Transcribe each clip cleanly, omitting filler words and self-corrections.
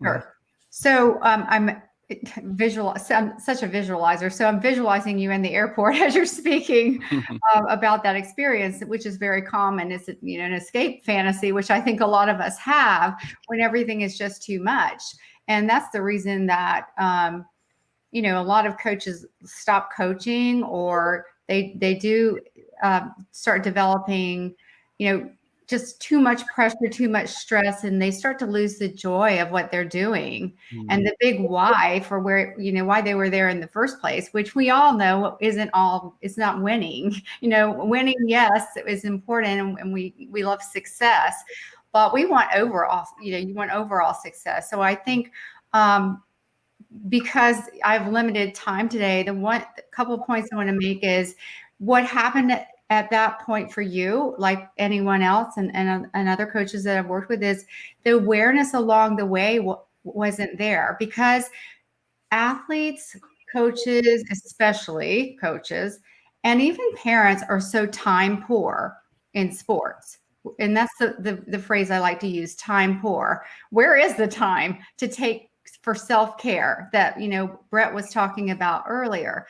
Sure. So I'm so I'm such a visualizer. So I'm visualizing you in the airport as you're speaking about that experience, which is very common. It's an escape fantasy, which I think a lot of us have when everything is just too much. And that's the reason that a lot of coaches stop coaching, or they do start developing, just too much pressure, too much stress, and they start to lose the joy of what they're doing. And the big why for why they were there in the first place, which we all know it's not winning. Winning, yes, it is important, and we love success, but we want overall, you want overall success. So I think, because I have limited time today, the couple of points I want to make is what happened at that point for you, like anyone else and other coaches that I've worked with, is the awareness along the way wasn't there, because athletes, coaches, especially coaches, and even parents are so time poor in sports. And that's the phrase I like to use, time poor. Where is the time to take for self-care that, Brett was talking about earlier?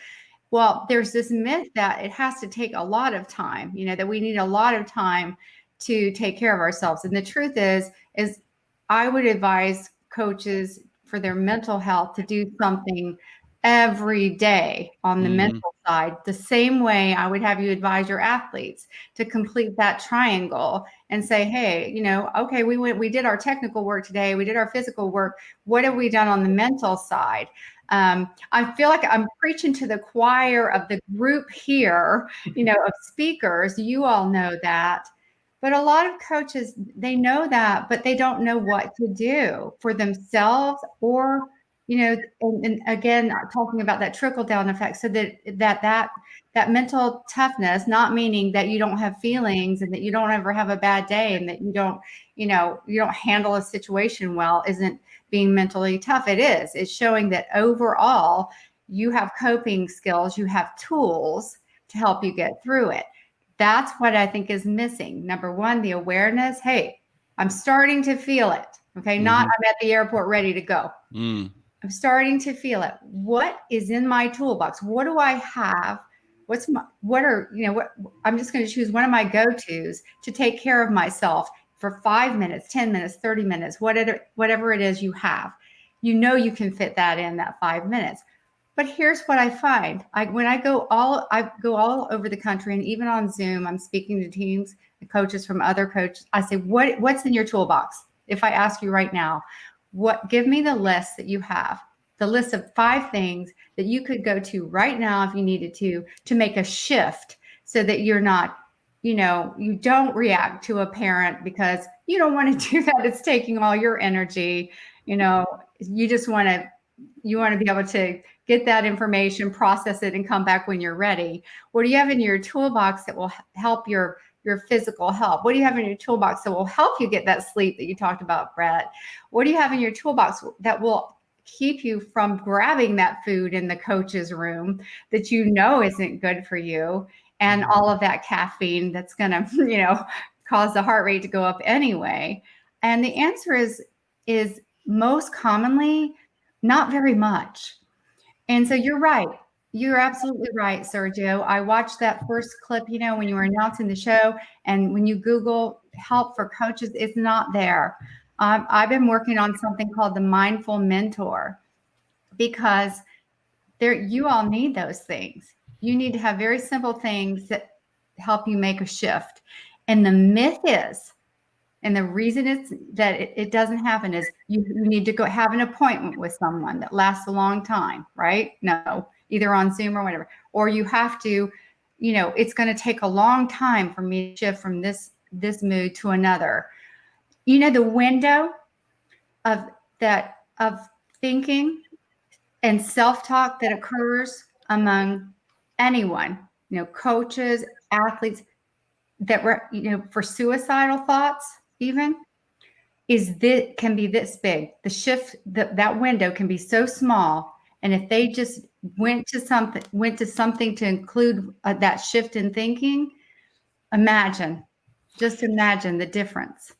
Well, there's this myth that it has to take a lot of time, that we need a lot of time to take care of ourselves. And the truth is I would advise coaches for their mental health to do something every day on the mental side, the same way I would have you advise your athletes to complete that triangle and say, hey, okay, we did our technical work today, we did our physical work. What have we done on the mental side? I feel like I'm preaching to the choir of the group here, of speakers. You all know that. But a lot of coaches, they know that, but they don't know what to do for themselves, or, and again, talking about that trickle down effect, so that mental toughness, not meaning that you don't have feelings and that you don't ever have a bad day and that you don't handle a situation well, isn't being mentally tough. It is. It's showing that overall you have coping skills, you have tools to help you get through it. That's what I think is missing. Number one, the awareness. Hey, I'm starting to feel it. Okay. Not I'm at the airport ready to go. I'm starting to feel it. What is in my toolbox? What do I have? I'm just going to choose one of my go-tos to take care of myself for 5 minutes, 10 minutes, 30 minutes, whatever it is you have. You can fit that in that 5 minutes. But here's what I find. I go all over the country, and even on Zoom, I'm speaking to teams and coaches from other coaches. I say, what's in your toolbox? If I ask you right now, give me the list that you have, the list of 5 things that you could go to right now if you needed to make a shift, so that you're not, you don't react to a parent because you don't want to do that. It's taking all your energy. You just want to be able to get that information, process it, and come back when you're ready. What do you have in your toolbox that will help your physical health? What do you have in your toolbox that will help you get that sleep that you talked about, Brett? What do you have in your toolbox that will keep you from grabbing that food in the coach's room that isn't good for you, and all of that caffeine that's going to, cause the heart rate to go up anyway? And the answer is most commonly not very much. And so you're right. You're absolutely right, Sergio. I watched that first clip, when you were announcing the show, and when you Google help for coaches, it's not there. I've been working on something called the Mindful Mentor, because you all need those things. You need to have very simple things that help you make a shift. And the myth is, and the reason it doesn't happen is you need to go have an appointment with someone that lasts a long time, right? No, either on Zoom or whatever. Or you have to, it's going to take a long time for me to shift from this mood to another. The window of thinking and self-talk that occurs among anyone, coaches, athletes, that for suicidal thoughts, even, can be this big. The shift, that window can be so small, and if they just went to something to include that shift in thinking, just imagine the difference.